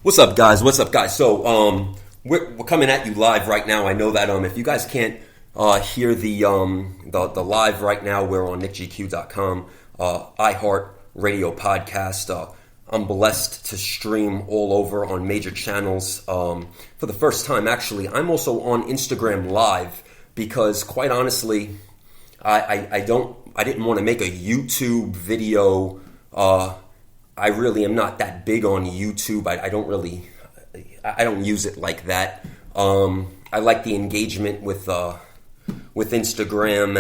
What's up, guys? So, we're coming at you live right now. I know that if you guys can't hear the live right now, we're on NICKGQ.com, iHeart Radio podcast. I'm blessed to stream all over on major channels. For the first time, actually, I'm also on Instagram Live because, quite honestly, I didn't want to make a YouTube video. I really am not that big on YouTube. I don't use it like that. I like the engagement with Instagram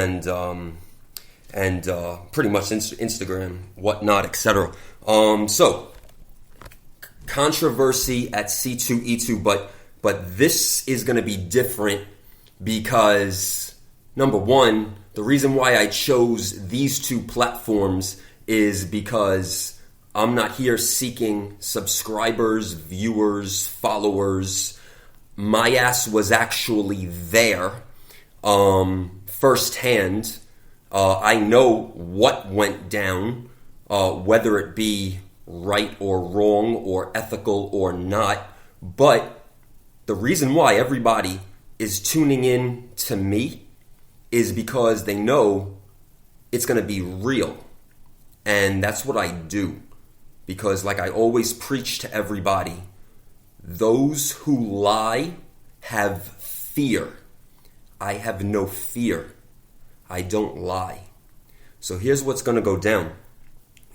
and pretty much Instagram, whatnot, etc. So controversy at C2E2, but this is going to be different because number one, the reason why I chose these two platforms is because I'm not here seeking subscribers, viewers, followers. My ass was actually there firsthand. I know what went down, whether it be right or wrong or ethical or not. But the reason why everybody is tuning in to me is because they know it's going to be real. And that's what I do. Because like I always preach to everybody, those who lie have fear. I have no fear. I don't lie. So here's what's going to go down.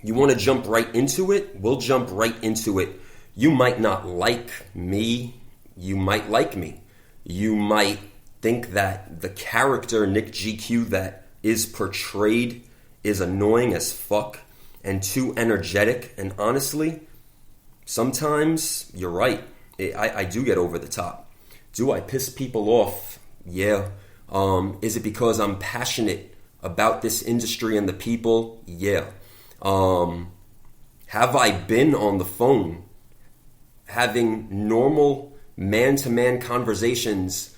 You want to jump right into it? We'll jump right into it. You might not like me. You might like me. You might think that the character NICKGQ that is portrayed is annoying as fuck and too energetic, and honestly, sometimes you're right. I do get over the top. Do I piss people off? Yeah. Is it because I'm passionate about this industry and the people? Yeah. Have I been on the phone having normal man-to-man conversations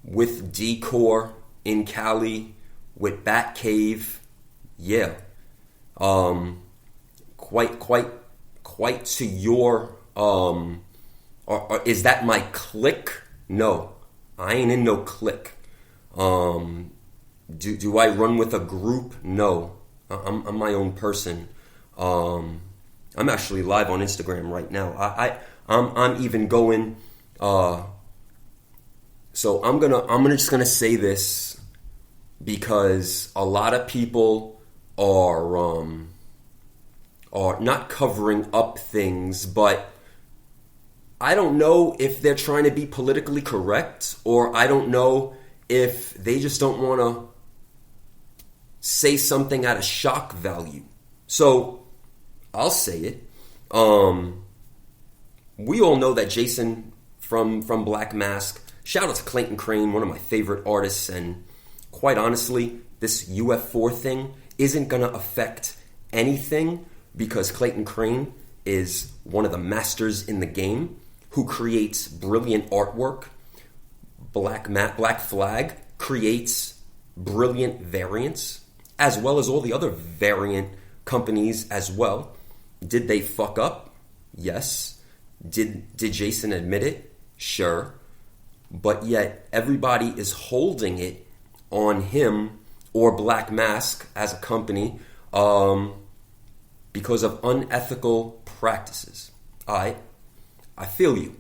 with Decor in Cali, with Batcave? Yeah. Quite to your, or is that my clique? No, I ain't in no clique. Do I run with a group? No, I'm my own person. I'm actually live on Instagram right now. I'm even going, so I'm just gonna say this because a lot of people are not covering up things, but I don't know if they're trying to be politically correct, or I don't know if they just don't want to say something at a shock value. So I'll say it. We all know that Jason from Black Mask, shout out to Clayton Crane, one of my favorite artists, and quite honestly, this UF4 thing isn't going to affect anything because Clayton Crane is one of the masters in the game who creates brilliant artwork. Black Flag creates brilliant variants, as well as all the other variant companies as well. Did they fuck up? Yes. Did Jason admit it? Sure. But yet everybody is holding it on him or Black Mask as a company because of unethical practices. I feel you.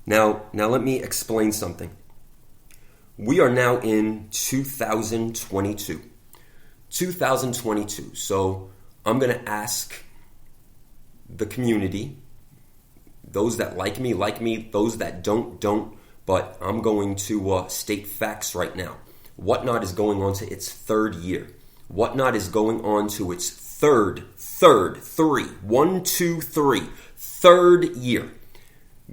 Now let me explain something. We are now in 2022. 2022. So I'm going to ask the community, those that like me, those that don't, but I'm going to state facts right now. Whatnot is going on to its third year. Whatnot is going on to its third year.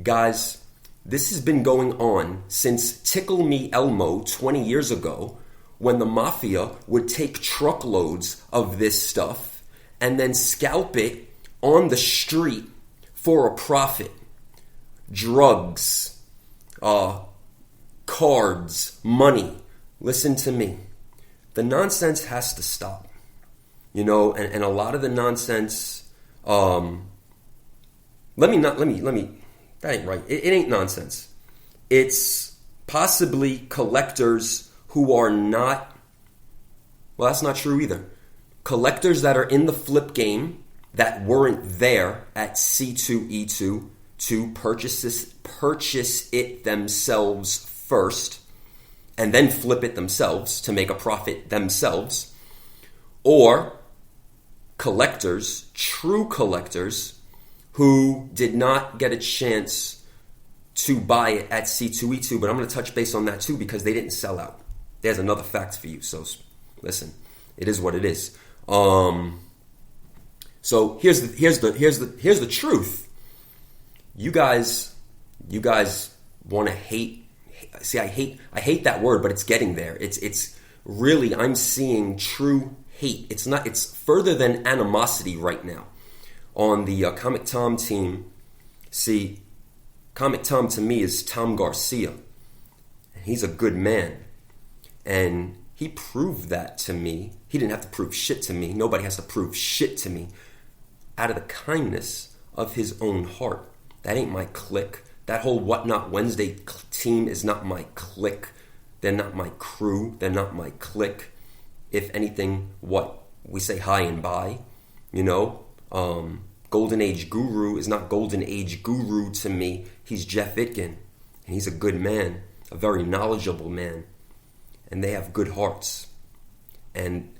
Guys, this has been going on since Tickle Me Elmo 20 years ago, when the mafia would take truckloads of this stuff and then scalp it on the street for a profit. Drugs, cards, money. Listen to me. The nonsense has to stop. You know, and a lot of the nonsense Let me, that ain't right. It ain't nonsense. It's possibly collectors who are not, well, that's not true either. Collectors that are in the flip game that weren't there at C2E2 to purchase it themselves first and then flip it themselves to make a profit themselves, or collectors, true collectors, who did not get a chance to buy it at C2E2, but I'm going to touch base on that too because they didn't sell out. There's another fact for you, so listen, it is what it is. So here's the truth. You guys want to hate. See, I hate that word, but it's getting there. It's really, I'm seeing true hate. It's further than animosity right now. On the Comic Tom team, see, Comic Tom to me is Tom Garcia. He's a good man. And he proved that to me. He didn't have to prove shit to me. Nobody has to prove shit to me. Out of the kindness of his own heart. That ain't my clique. That whole What Not Wednesday team is not my clique. They're not my crew. They're not my clique. If anything, what? We say hi and bye. You know? Golden Age Guru is not Golden Age Guru to me. He's Jeff Itkin. And he's a good man. A very knowledgeable man. And they have good hearts. And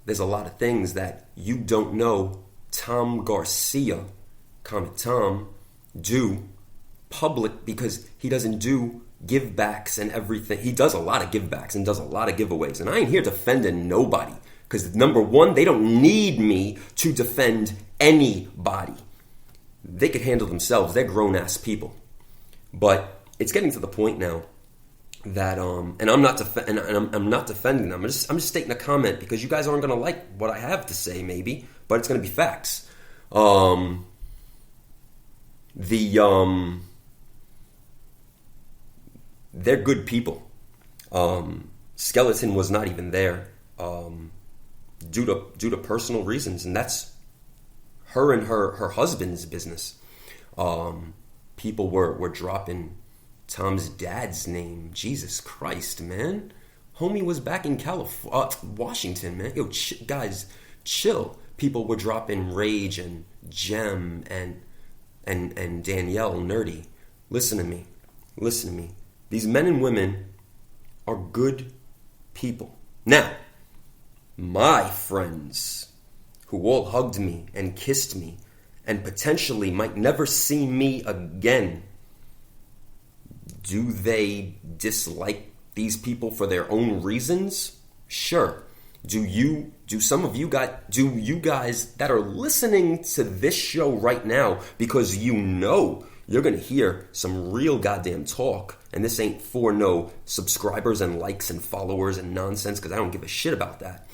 there's a lot of things that you don't know Tom Garcia, Comic Tom, do public, because he doesn't do give-backs and everything. He does a lot of give-backs and does a lot of giveaways. And I ain't here defending nobody. Because number one, they don't need me to defend anybody. They could handle themselves. They're grown-ass people. But it's getting to the point now that and I'm not I'm not defending them. I'm just stating a comment because you guys aren't going to like what I have to say, maybe, but it's going to be facts. They're good people. Skeleton was not even there due to personal reasons, and that's her and her husband's business. People were dropping Tom's dad's name. Jesus Christ, man. Homie was back in Washington, man. Yo, guys, chill. People were dropping Rage and Gem and Danielle Nerdy. Listen to me. These men and women are good people. Now, my friends who all hugged me and kissed me and potentially might never see me again, do they dislike these people for their own reasons? Sure. Do you guys that are listening to this show right now, because you know you're going to hear some real goddamn talk, and this ain't for no subscribers and likes and followers and nonsense, because I don't give a shit about that.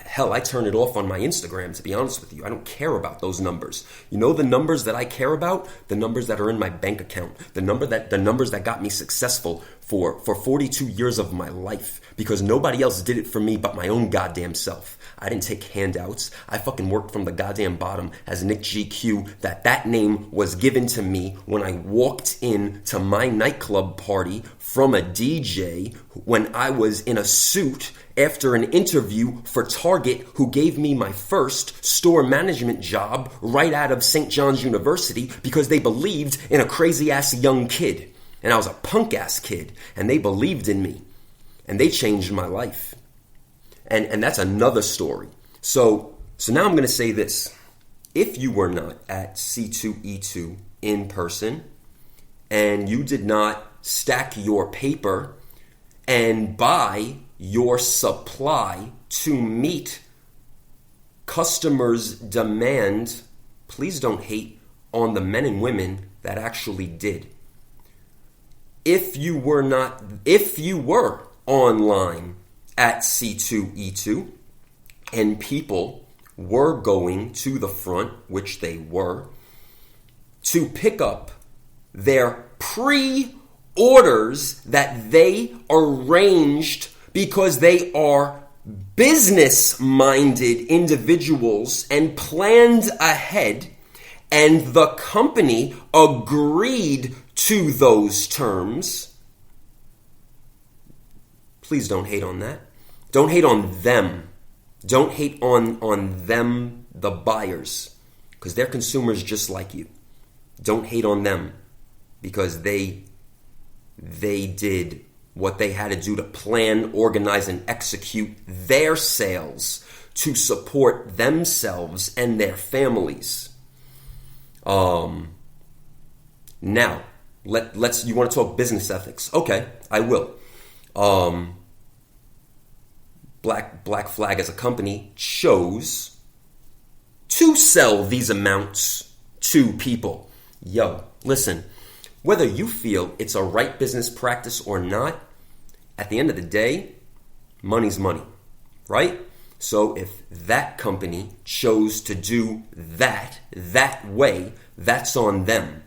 Hell, I turn it off on my Instagram, to be honest with you. I don't care about those numbers. You know the numbers that I care about? The numbers that are in my bank account. The numbers that got me successful for 42 years of my life. Because nobody else did it for me but my own goddamn self. I didn't take handouts. I fucking worked from the goddamn bottom as NICKGQ. That name was given to me when I walked in to my nightclub party from a DJ when I was in a suit after an interview for Target, who gave me my first store management job right out of St. John's University because they believed in a crazy-ass young kid. And I was a punk-ass kid, and they believed in me. And they changed my life. And that's another story. So now I'm going to say this. If you were not at C2E2 in person, and you did not stack your paper and buy your supply to meet customers' demand, please don't hate on the men and women that actually did. If you were online at C2E2 and people were going to the front, which they were, to pick up their pre-orders that they arranged because they are business-minded individuals and planned ahead and the company agreed to those terms, please don't hate on that. Don't hate on them. Don't hate on them, the buyers, because they're consumers just like you. Don't hate on them because they did what they had to do to plan, organize, and execute their sales to support themselves and their families. Now, let's. You want to talk business ethics? Okay, I will. Black Flag as a company chose to sell these amounts to people. Yo, listen, whether you feel it's a right business practice or not, at the end of the day, money's money, right? So if that company chose to do that way, that's on them.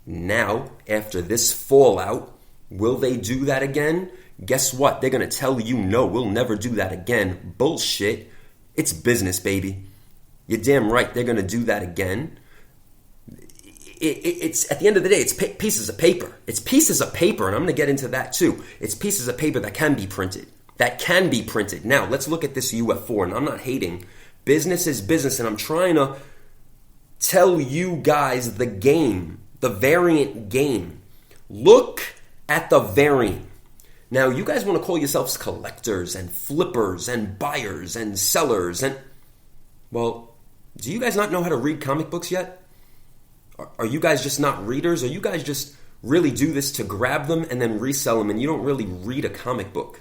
Now, after this fallout, will they do that again? Guess what? They're going to tell you, no, we'll never do that again. Bullshit. It's business, baby. You're damn right they're going to do that again. It's at the end of the day, it's pieces of paper. It's pieces of paper, and I'm going to get into that too. It's pieces of paper that can be printed. Now, let's look at this UF4, and I'm not hating. Business is business, and I'm trying to tell you guys the game, the variant game. Look at the variant. Now, you guys want to call yourselves collectors and flippers and buyers and sellers and... Well, do you guys not know how to read comic books yet? Are you guys just not readers? Or you guys just really do this to grab them and then resell them and you don't really read a comic book?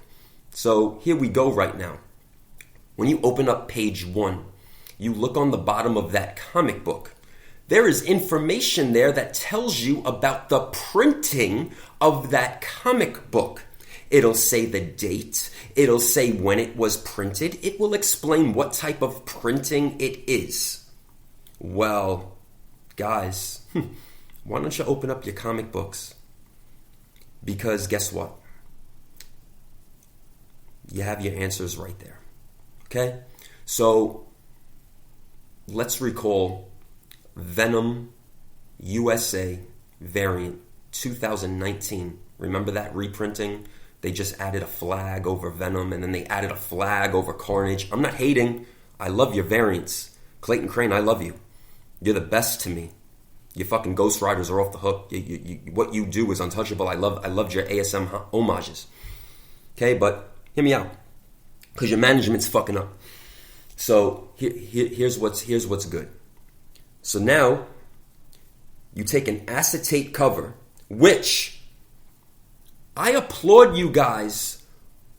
So here we go right now. When you open up page 1, you look on the bottom of that comic book. There is information there that tells you about the printing of that comic book. It'll say the date. It'll say when it was printed. It will explain what type of printing it is. Well, guys, why don't you open up your comic books? Because guess what? You have your answers right there. Okay? So, let's recall Venom USA variant 2019. Remember that reprinting? They just added a flag over Venom, and then they added a flag over Carnage. I'm not hating. I love your variants. Clayton Crane, I love you. You're the best to me. Your fucking Ghost Riders are off the hook. What you do is untouchable. I loved your ASM homages. Okay, but hear me out, because your management's fucking up. So here's what's good. So now you take an acetate cover, which I applaud you guys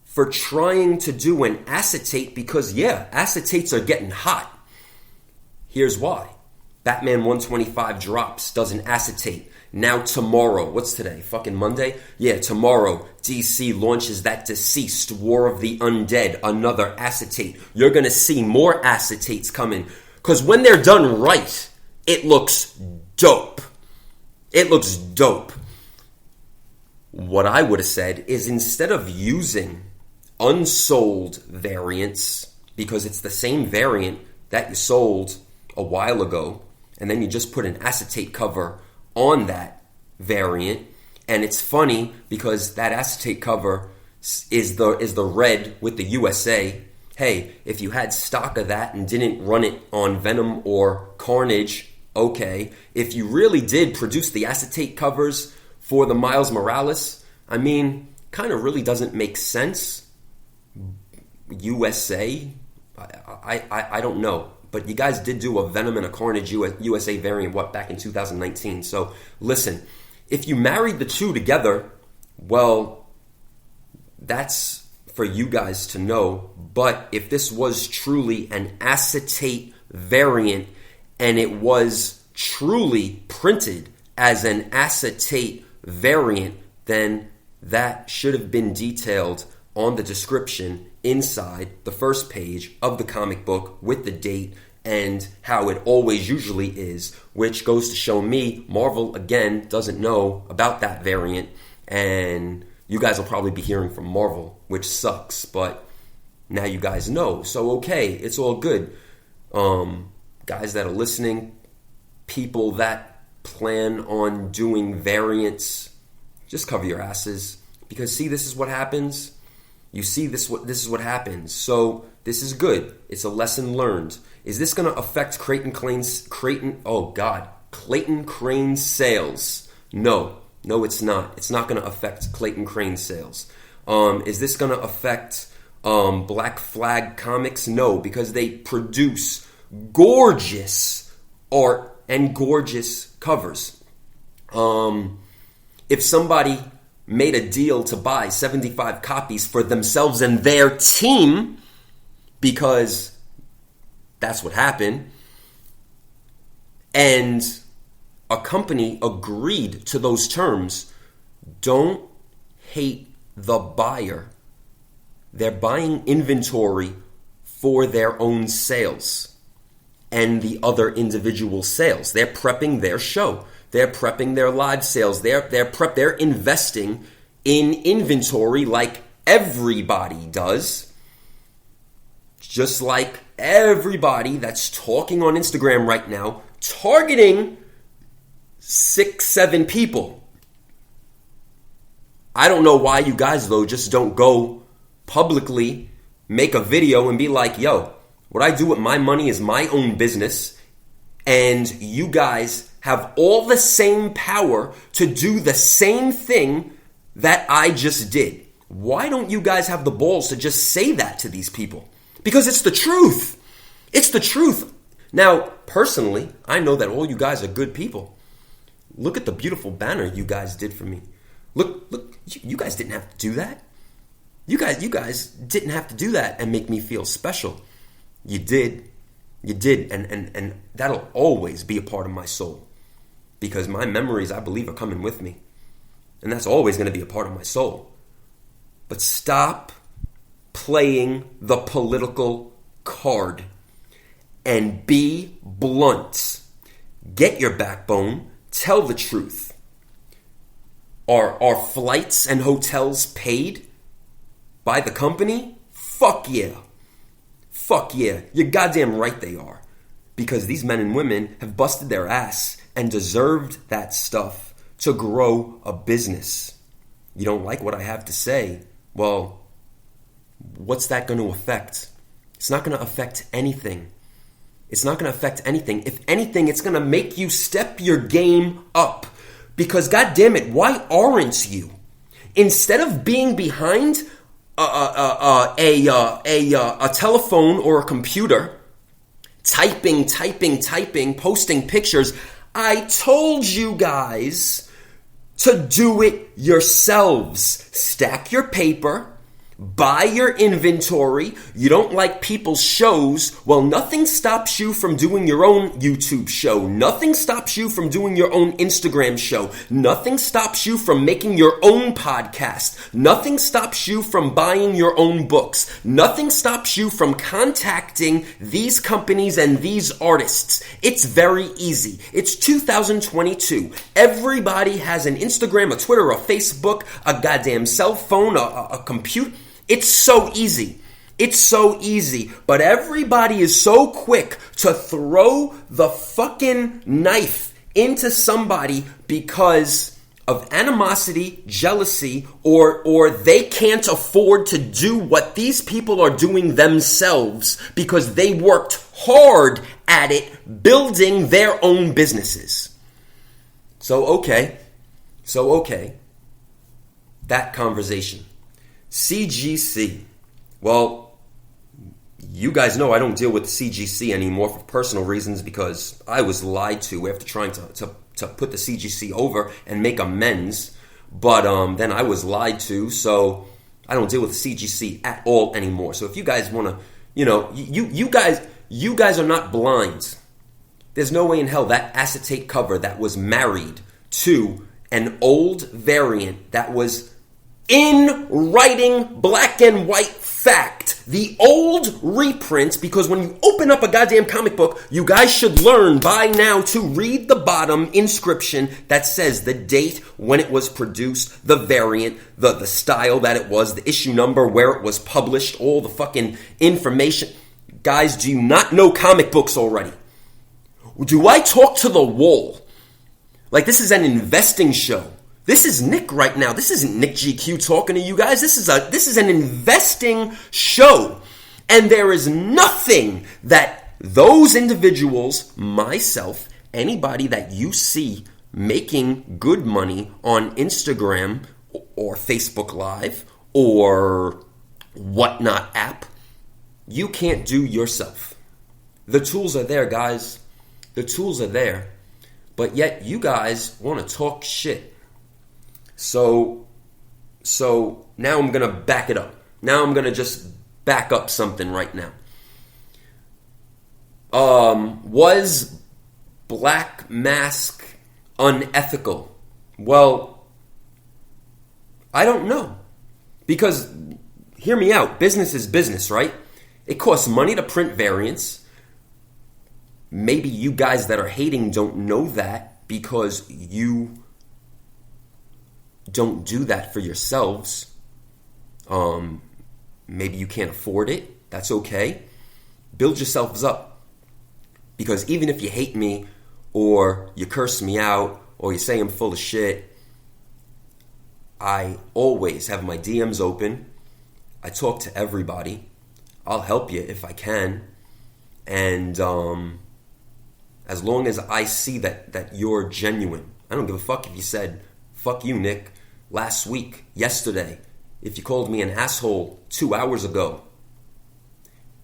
for trying to do an acetate because, yeah, acetates are getting hot. Here's why. Batman 125 drops, does an acetate. Now tomorrow, what's today? Fucking Monday? Yeah, tomorrow, DC launches that Deceased War of the Undead, another acetate. You're going to see more acetates coming because when they're done right, it looks dope. It looks dope. What I would have said is instead of using unsold variants, because it's the same variant that you sold a while ago, and then you just put an acetate cover on that variant, and it's funny because that acetate cover is the red with the USA. Hey, if you had stock of that and didn't run it on Venom or Carnage, okay. If you really did produce the acetate covers for the Miles Morales, I mean, kind of really doesn't make sense. USA, I don't know. But you guys did do a Venom and a Carnage USA variant, back in 2019. So listen, if you married the two together, well, that's for you guys to know. But if this was truly an acetate variant and it was truly printed as an acetate variant, then that should have been detailed on the description inside the first page of the comic book with the date and how it always usually is, which goes to show me Marvel, again, doesn't know about that variant, and you guys will probably be hearing from Marvel, which sucks, but now you guys know. So, okay, it's all good. Guys that are listening, people that plan on doing variants, just cover your asses. Because see, this is what happens. You see this is what happens. So this is good. It's a lesson learned. Is this going to affect Clayton Crane's sales? No, it's not. It's not going to affect Clayton Crane's sales. Is this going to affect Black Flag Comics? No, because they produce gorgeous art and gorgeous covers. If somebody made a deal to buy 75 copies for themselves and their team, because that's what happened, and a company agreed to those terms, don't hate the buyer. They're buying inventory for their own sales and the other individual sales. They're prepping their show. They're prepping their live sales. They're investing in inventory like everybody does. Just like everybody that's talking on Instagram right now, targeting 6-7 people. I don't know why you guys, though, just don't go publicly, make a video and be like, yo, what I do with my money is my own business, and you guys have all the same power to do the same thing that I just did. Why don't you guys have the balls to just say that to these people? Because it's the truth. It's the truth. Now, personally, I know that all you guys are good people. Look at the beautiful banner you guys did for me. Look, you guys didn't have to do that. You guys didn't have to do that and make me feel special. You did, and that'll always be a part of my soul. Because my memories, I believe, are coming with me. And that's always going to be a part of my soul. But stop playing the political card and be blunt. Get your backbone. Tell the truth. Are flights and hotels paid by the company? Fuck yeah. Fuck yeah. You're goddamn right they are. Because these men and women have busted their ass and deserved that stuff to grow a business. You don't like what I have to say? Well, what's that going to affect? It's not going to affect anything. It's not going to affect anything. If anything, it's going to make you step your game up. Because, goddamn it, why aren't you? Instead of being behind a telephone or a computer, typing, posting pictures, I told you guys to do it yourselves. Stack your paper. Buy your inventory. You don't like people's shows. Well, nothing stops you from doing your own YouTube show. Nothing stops you from doing your own Instagram show. Nothing stops you from making your own podcast. Nothing stops you from buying your own books. Nothing stops you from contacting these companies and these artists. It's very easy. It's 2022. Everybody has an Instagram, a Twitter, a Facebook, a goddamn cell phone, a computer. It's so easy. It's so easy. But everybody is so quick to throw the fucking knife into somebody because of animosity, jealousy, or they can't afford to do what these people are doing themselves because they worked hard at it building their own businesses. So okay. That conversation. CGC. Well, you guys know I don't deal with CGC anymore for personal reasons because I was lied to after trying to put the CGC over and make amends. But then I was lied to, so I don't deal with the CGC at all anymore. So if you guys want to, you guys are not blind. There's no way in hell that acetate cover that was married to an old variant that was in writing, black and white fact, the old reprints, because when you open up a goddamn comic book, you guys should learn by now to read the bottom inscription that says the date when it was produced, the variant, the style that it was, the issue number, where it was published, all the fucking information. Guys, do you not know comic books already? Do I talk to the wall? Like, this is an investing show. This is Nick right now. This isn't NICKGQ talking to you guys. This is an investing show. And there is nothing that those individuals, myself, anybody that you see making good money on Instagram or Facebook Live or whatnot app, you can't do yourself. The tools are there, guys. The tools are there. But yet you guys want to talk shit. So now I'm going to back it up. Now I'm going to just back up something right now. Was Black Mask unethical? Well, I don't know. Because, hear me out, business is business, right? It costs money to print variants. Maybe you guys that are hating don't know that because you don't do that for yourselves. Maybe you can't afford it. That's okay. Build yourselves up. Because even if you hate me or you curse me out or you say I'm full of shit, I always have my DMs open. I talk to everybody. I'll help you if I can. And as long as I see that you're genuine, I don't give a fuck if you said, fuck you, Nick, last week, yesterday, if you called me an asshole 2 hours ago.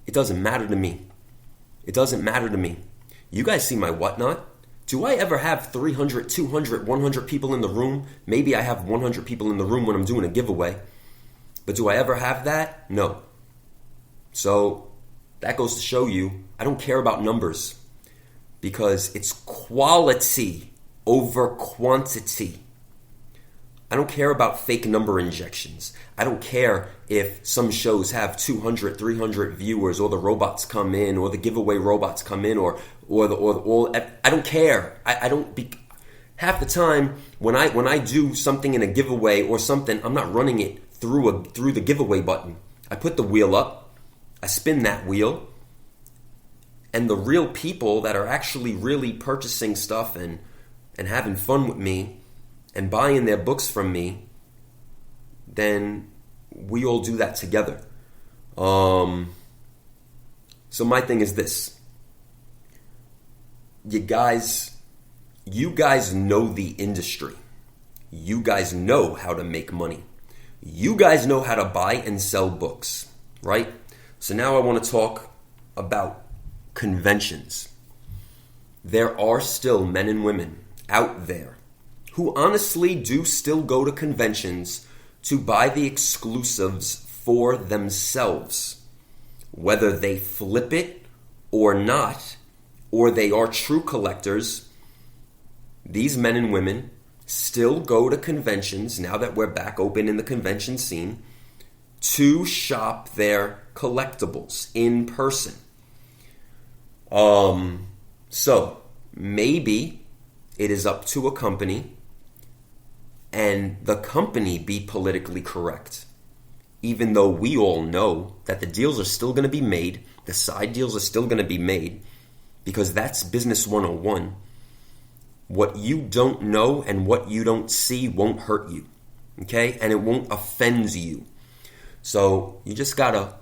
It doesn't matter to me. It doesn't matter to me. You guys see my whatnot? Do I ever have 300, 200, 100 people in the room? Maybe I have 100 people in the room when I'm doing a giveaway. But do I ever have that? No. So that goes to show you, I don't care about numbers. Because it's quality over quantity. I don't care about fake number injections. I don't care if some shows have 200, 300 viewers, or the robots come in, or the giveaway robots come in, or I don't care. I don't. Half the time when I do something in a giveaway or something, I'm not running it through the giveaway button. I put the wheel up, I spin that wheel. And the real people that are actually really purchasing stuff and having fun with me and buying their books from me, then we all do that together. So my thing is this. You guys know the industry. You guys know how to make money. You guys know how to buy and sell books, right? So now I want to talk about conventions. There are still men and women out there who honestly do still go to conventions to buy the exclusives for themselves. Whether they flip it or not, or they are true collectors, these men and women still go to conventions, now that we're back open in the convention scene, to shop their collectibles in person. So maybe it is up to a company and the company be politically correct. Even though we all know that the deals are still going to be made, the side deals are still going to be made, because that's business 101. What you don't know and what you don't see won't hurt you, okay? And it won't offend you. So you just gotta,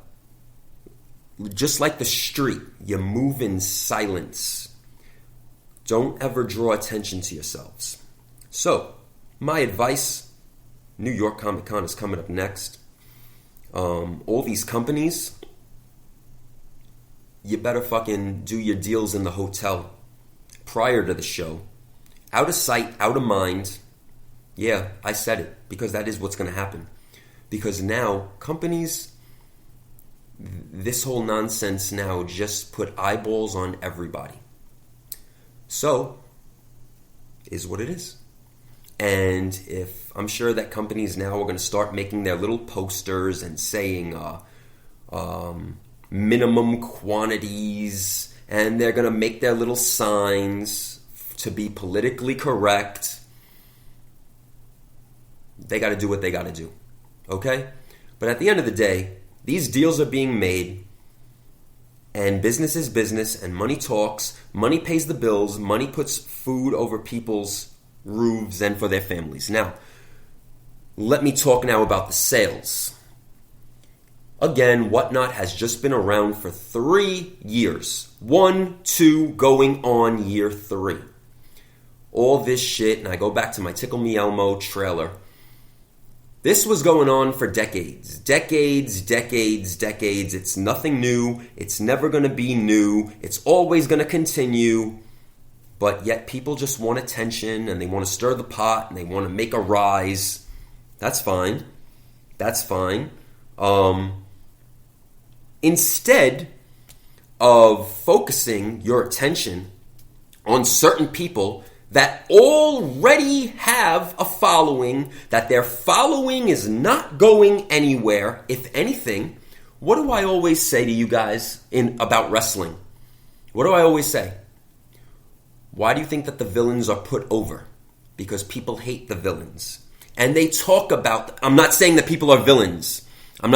just like the street, you move in silence. Don't ever draw attention to yourselves. So, my advice, New York Comic Con is coming up next. All these companies, you better fucking do your deals in the hotel prior to the show. Out of sight, out of mind. Yeah, I said it, because that is what's going to happen. Because now, companies, this whole nonsense now just put eyeballs on everybody. So, is what it is. And if I'm sure that companies now are going to start making their little posters and saying minimum quantities, and they're going to make their little signs to be politically correct. They got to do what they got to do. Okay? But at the end of the day, these deals are being made, And business is business, and money talks. Money pays the bills. Money puts food over people's roofs and for their families. Now, let me talk now about the sales. Again, Whatnot has just been around for 3 years. 1, 2, going on year 3. All this shit, and I go back to my Tickle Me Elmo trailer. This was going on for decades. Decades. It's nothing new. It's never going to be new. It's always going to continue. But yet people just want attention, and they want to stir the pot, and they want to make a rise. That's fine. Instead of focusing your attention on certain people that already have a following, that their following is not going anywhere, if anything, what do I always say to you guys about wrestling? What do I always say? Why do you think that the villains are put over? Because people hate the villains. And they talk about, I'm not saying that people are villains. I'm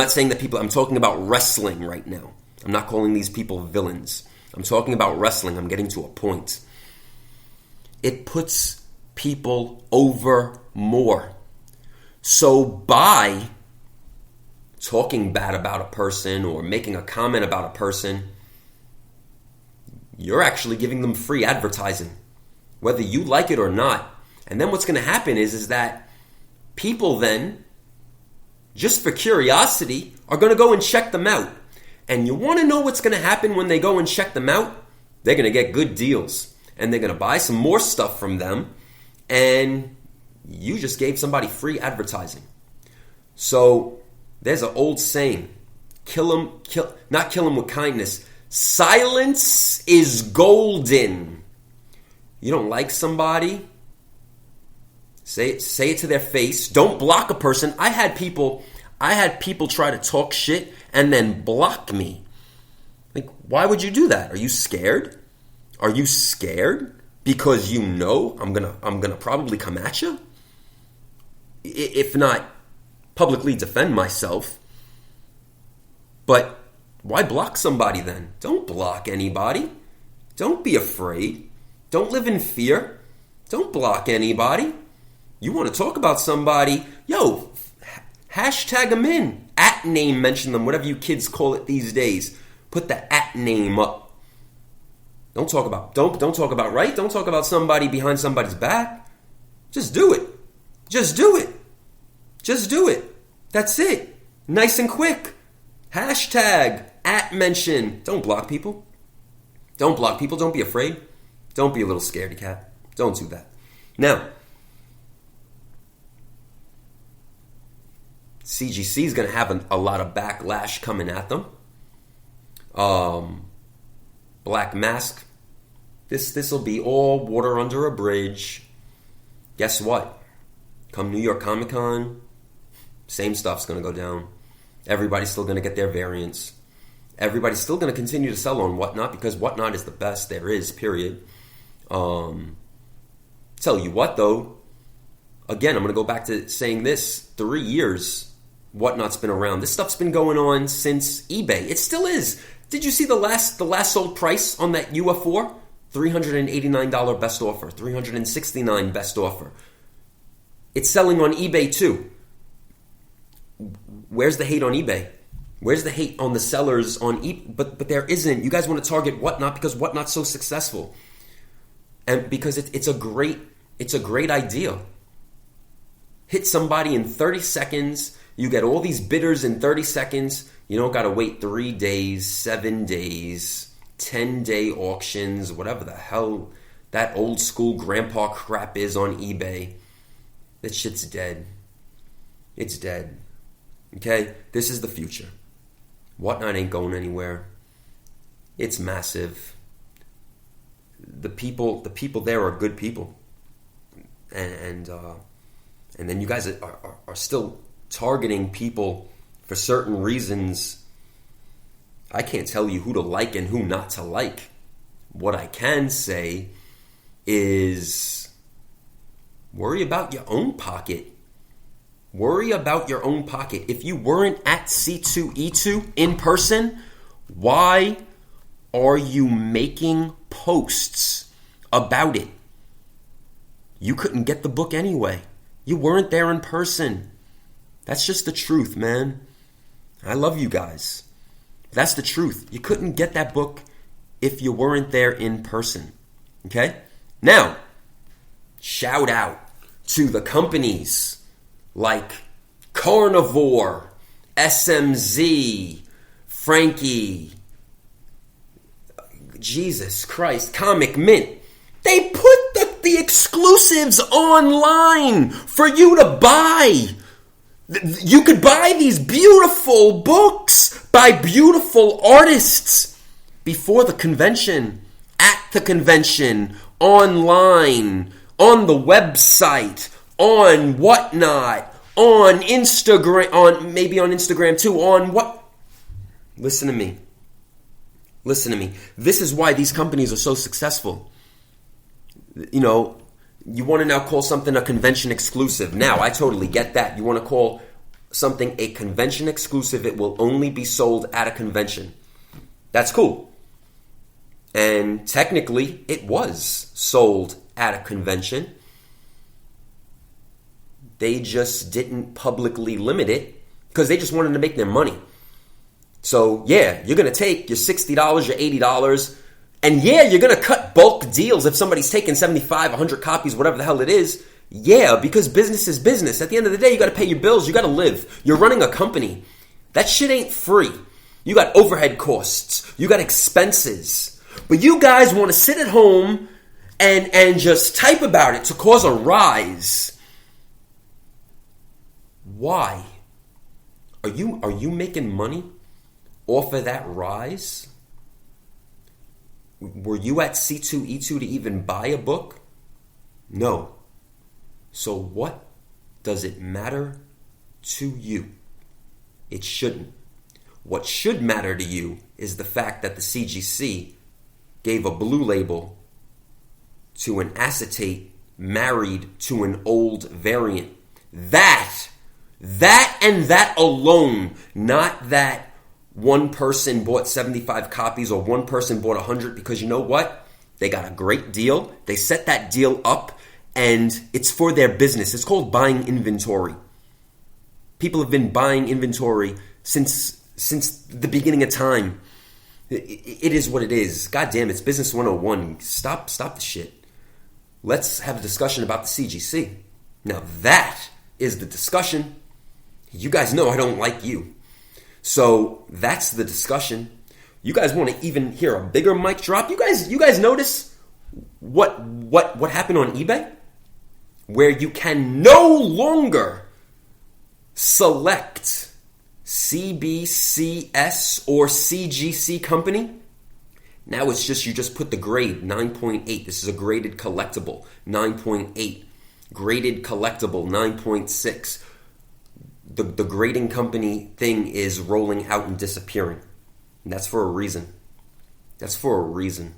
talking about wrestling right now. I'm not calling these people villains. I'm talking about wrestling. I'm getting to a point. It puts people over more. So by talking bad about a person or making a comment about a person, you're actually giving them free advertising, whether you like it or not. And then what's going to happen is that people then, just for curiosity, are going to go and check them out. And you want to know what's going to happen when they go and check them out? They're going to get good deals. And they're going to buy some more stuff from them. And you just gave somebody free advertising. So there's an old saying, not kill them with kindness. Silence is golden. You don't like somebody? Say it to their face. Don't block a person. I had people try to talk shit and then block me. Like, why would you do that? Are you scared? Are you scared because you know I'm gonna probably come at you? If not publicly defend myself. But why block somebody then? Don't block anybody. Don't be afraid. Don't live in fear. Don't block anybody. You want to talk about somebody, hashtag them in. At name, mention them, whatever you kids call it these days. Put the at name up. Don't talk about right. Don't talk about somebody behind somebody's back. Just do it. Just do it. Just do it. That's it. Nice and quick. Hashtag at mention. Don't block people. Don't block people. Don't be afraid. Don't be a little scaredy cat. Don't do that. Now, CGC is going to have a lot of backlash coming at them. Black Mask. This will be all water under a bridge. Guess what? Come New York Comic-Con, same stuff's going to go down. Everybody's still going to get their variants. Everybody's still going to continue to sell on Whatnot because Whatnot is the best there is, period. Tell you what, though. Again, I'm going to go back to saying this. 3 years Whatnot's been around. This stuff's been going on since eBay. It still is. Did you see the last sold price on that UF4? $389 best offer. $369 best offer. It's selling on eBay too. Where's the hate on eBay? Where's the hate on the sellers on eBay? But there isn't. You guys want to target Whatnot because Whatnot's so successful. And because it's a great idea. Hit somebody in 30 seconds. You get all these bidders in 30 seconds. You don't got to wait 3 days, 7 days, 10-day auctions, whatever the hell that old school grandpa crap is on eBay. That shit's dead. It's dead. Okay? This is the future. Whatnot ain't going anywhere. It's massive. The people there are good people. And then you guys are still targeting people for certain reasons. I can't tell you who to like and who not to like. What I can say is worry about your own pocket. Worry about your own pocket. If you weren't at C2E2 in person, why are you making posts about it? You couldn't get the book anyway. You weren't there in person. That's just the truth, man. I love you guys. That's the truth. You couldn't get that book if you weren't there in person. Okay? Now, shout out to the companies like Carnivore, SMZ, Frankie, Jesus Christ, Comic Mint. They put the exclusives online for you to buy. You could buy these beautiful books by beautiful artists before the convention, at the convention, online, on the website, on whatnot, on Instagram, maybe on Instagram too, on what? Listen to me. Listen to me. This is why these companies are so successful. You know, you want to now call something a convention exclusive. Now, I totally get that. You want to call something a convention exclusive. It will only be sold at a convention. That's cool. And technically, it was sold at a convention. They just didn't publicly limit it because they just wanted to make their money. So, yeah, you're going to take your $60, your $80, and yeah, you're going to cut bulk deals if somebody's taking 75, 100 copies, whatever the hell it is. Yeah, because business is business. At the end of the day, you got to pay your bills. You got to live. You're running a company. That shit ain't free. You got overhead costs. You got expenses. But you guys want to sit at home and just type about it to cause a rise. Why? Are you making money off of that rise? Were you at C2E2 to even buy a book? No. So what does it matter to you? It shouldn't. What should matter to you is the fact that the CGC gave a blue label to an acetate married to an old variant. That and that alone, not that one person bought 75 copies or one person bought 100, because you know what? They got a great deal. They set that deal up and it's for their business. It's called buying inventory. People have been buying inventory since the beginning of time. It is what it is. God damn, it's business 101. Stop the shit. Let's have a discussion about the CGC. Now that is the discussion. You guys know I don't like you. So that's the discussion. You guys want to even hear a bigger mic drop? You guys notice what happened on eBay? Where you can no longer select CBCS or CGC company. Now it's just, you just put the grade 9.8. This is a graded collectible 9.8. Graded collectible 9.6. The grading company thing is rolling out and disappearing. And that's for a reason. That's for a reason.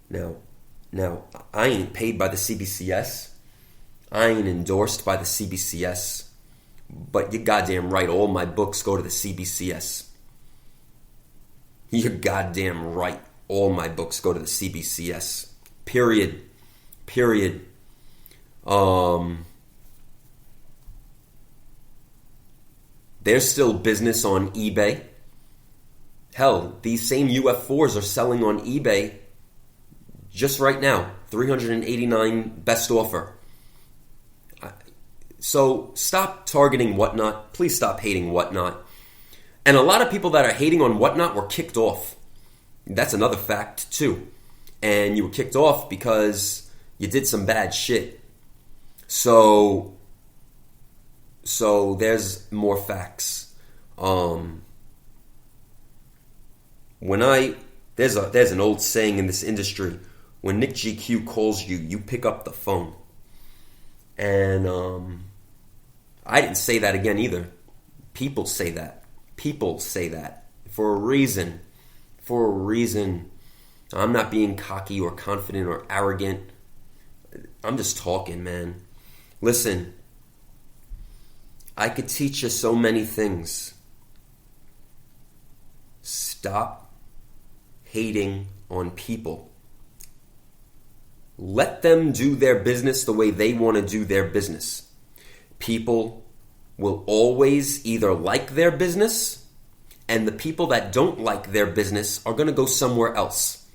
Now, I ain't paid by the CBCS. I ain't endorsed by the CBCS. But you're goddamn right, all my books go to the CBCS. You're goddamn right, all my books go to the CBCS. Period. There's still business on eBay. Hell, these same UF4s are selling on eBay just right now. $389 best offer. So stop targeting Whatnot. Please stop hating Whatnot. And a lot of people that are hating on Whatnot were kicked off. That's another fact too. And you were kicked off because you did some bad shit. So there's more facts. There's an old saying in this industry: when NICKGQ calls you, you pick up the phone. And I didn't say that again either. People say that. People say that for a reason. For a reason. I'm not being cocky or confident or arrogant. I'm just talking, man. Listen, I could teach you so many things. Stop hating on people. Let them do their business the way they want to do their business. People will always either like their business, and the people that don't like their business are going to go somewhere else.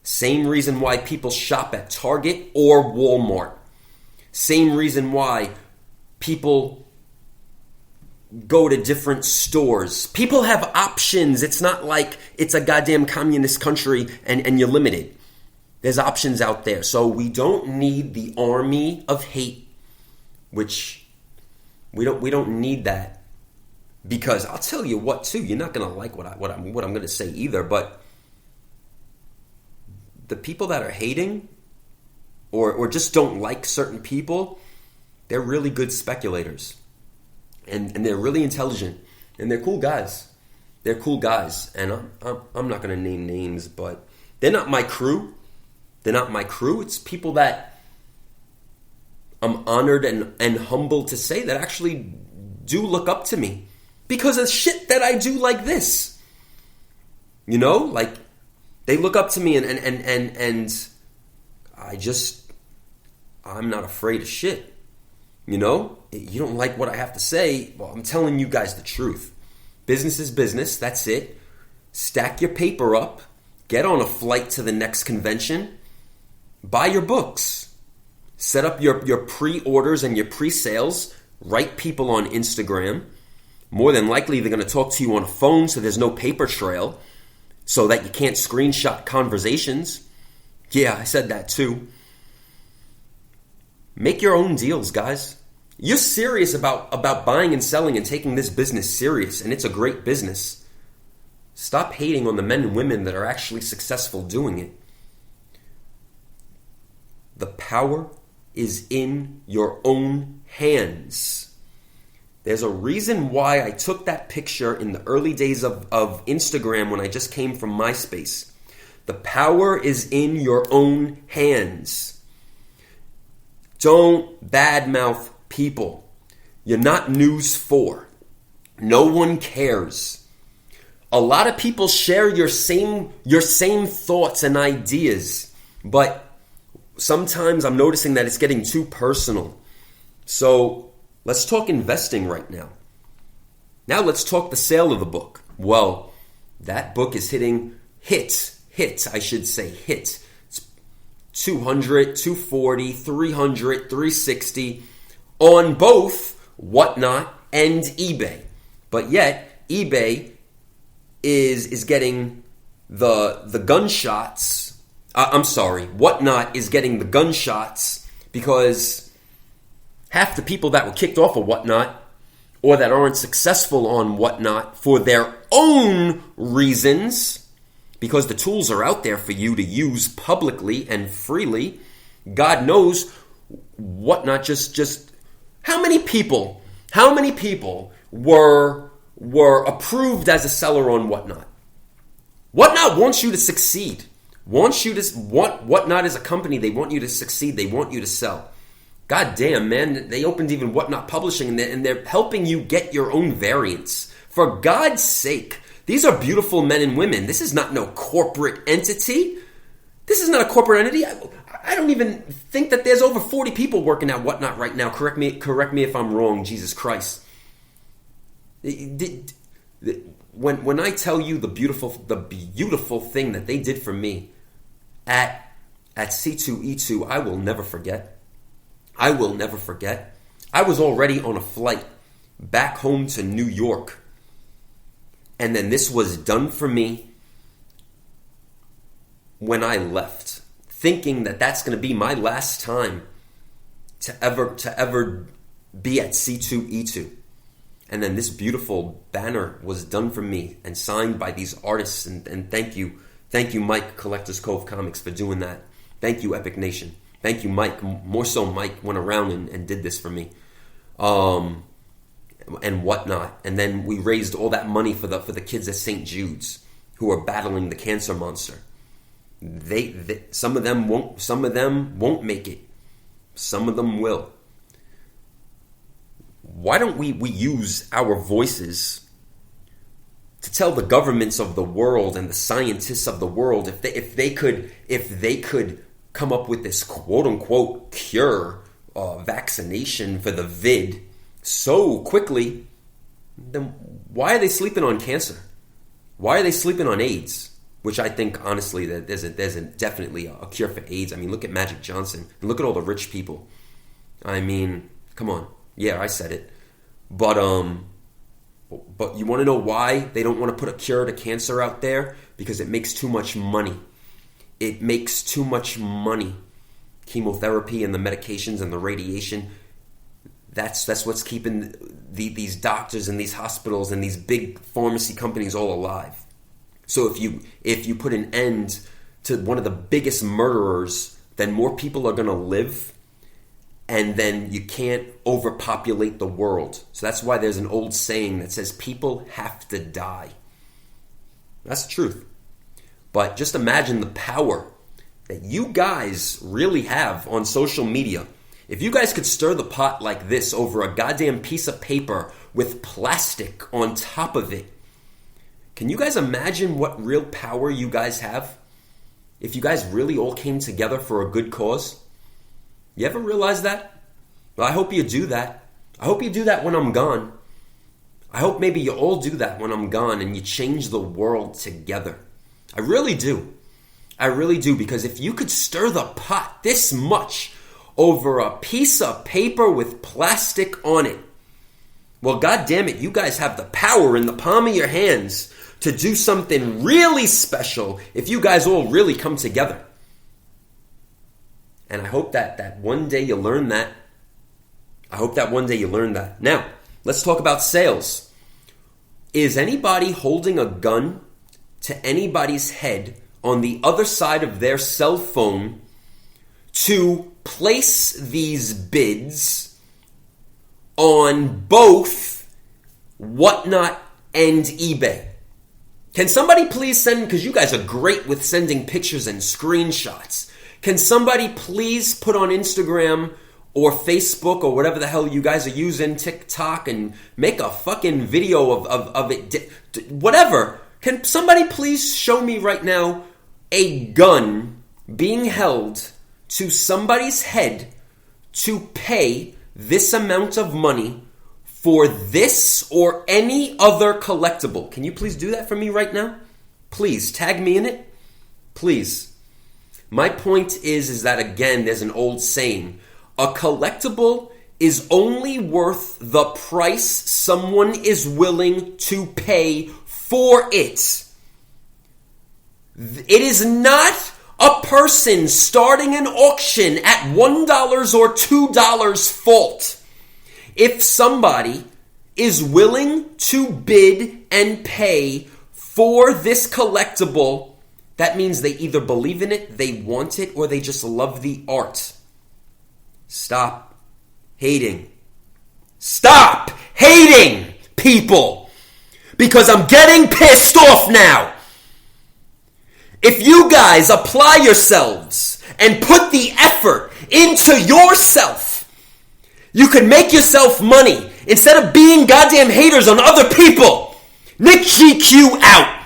Same reason why people shop at Target or Walmart. Same reason why people go to different stores. People have options. It's not like it's a goddamn communist country and you're limited. There's options out there. So we don't need the army of hate, which we don't need that. Because I'll tell you what too, you're not gonna like what I'm gonna say either, but the people that are hating or just don't like certain people, they're really good speculators. And they're really intelligent. And they're cool guys. They're cool guys. And I'm not going to name names, but they're not my crew. They're not my crew. It's people that I'm honored and humbled to say that actually do look up to me because of shit that I do like this. You know, like they look up to me and I'm not afraid of shit. You know, you don't like what I have to say. Well, I'm telling you guys the truth. Business is business. That's it. Stack your paper up. Get on a flight to the next convention. Buy your books. Set up your pre-orders and your pre-sales. Write people on Instagram. More than likely, they're going to talk to you on a phone, so there's no paper trail, so that you can't screenshot conversations. Yeah, I said that too. Make your own deals, guys. You're serious about buying and selling and taking this business serious, and it's a great business. Stop hating on the men and women that are actually successful doing it. The power is in your own hands. There's a reason why I took that picture in the early days of Instagram when I just came from MySpace. The power is in your own hands. Don't badmouth people. You're not News 4. No one cares. A lot of people share your same thoughts and ideas, but sometimes I'm noticing that it's getting too personal. So let's talk investing right now. Now let's talk the sale of the book. Well, that book is hitting hit. It's 200, 240, 300, 360 on both Whatnot and eBay. But yet, eBay is getting the gunshots. Whatnot is getting the gunshots because half the people that were kicked off of Whatnot or that aren't successful on Whatnot for their own reasons, because the tools are out there for you to use publicly and freely. God knows Whatnot just how many people were approved as a seller on Whatnot? Whatnot wants you to succeed. Whatnot is a company. They want you to succeed. They want you to sell. God damn, man. They opened even Whatnot Publishing and they're helping you get your own variants. For God's sake. These are beautiful men and women. This is not no corporate entity. This is not a corporate entity. I don't even think that there's over 40 people working at Whatnot right now. Correct me if I'm wrong, Jesus Christ. When I tell you the beautiful thing that they did for me at C2E2, I will never forget. I will never forget. I was already on a flight back home to New York. And then this was done for me when I left, thinking that that's going to be my last time to ever be at C2E2. And then this beautiful banner was done for me and signed by these artists. And thank you, Mike, Collectors Cove Comics, for doing that. Thank you, Epic Nation. Thank you, Mike. More so, Mike went around and did this for me. And Whatnot, and then we raised all that money for the kids at St. Jude's who are battling the cancer monster. Some of them won't make it. Some of them will. Why don't we use our voices to tell the governments of the world and the scientists of the world, if they could come up with this quote unquote cure, vaccination for the vid so quickly, then why are they sleeping on cancer? Why are they sleeping on AIDS? Which I think, honestly, that there's definitely a cure for AIDS. I mean, look at Magic Johnson and look at all the rich people. I mean, come on. Yeah, I said it. But you want to know why they don't want to put a cure to cancer out there? Because it makes too much money. It makes too much money. Chemotherapy and the medications and the radiation. That's what's keeping these doctors and these hospitals and these big pharmacy companies all alive. So if you put an end to one of the biggest murderers, then more people are going to live, and then you can't overpopulate the world. So that's why there's an old saying that says people have to die. That's the truth. But just imagine the power that you guys really have on social media. If you guys could stir the pot like this over a goddamn piece of paper with plastic on top of it, can you guys imagine what real power you guys have? If you guys really all came together for a good cause? You ever realize that? Well, I hope you do that. I hope you do that when I'm gone. I hope maybe you all do that when I'm gone and you change the world together. I really do. I really do, because if you could stir the pot this much over a piece of paper with plastic on it, well, God damn it, you guys have the power in the palm of your hands to do something really special if you guys all really come together. And I hope that one day you learn that. I hope that one day you learn that. Now, let's talk about sales. Is anybody holding a gun to anybody's head on the other side of their cell phone to place these bids on both Whatnot and eBay? Can somebody please send, because you guys are great with sending pictures and screenshots. Can somebody please put on Instagram or Facebook or whatever the hell you guys are using, TikTok, and make a fucking video of it, whatever. Can somebody please show me right now a gun being held to somebody's head to pay this amount of money for this or any other collectible? Can you please do that for me right now? Please, tag me in it. Please. My point is that, again, there's an old saying. A collectible is only worth the price someone is willing to pay for it. It is not a person starting an auction at $1 or $2 fault. If somebody is willing to bid and pay for this collectible, that means they either believe in it, they want it, or they just love the art. Stop hating. Stop hating people! Because I'm getting pissed off now! If you guys apply yourselves and put the effort into yourself, you can make yourself money instead of being goddamn haters on other people. NICKGQ out.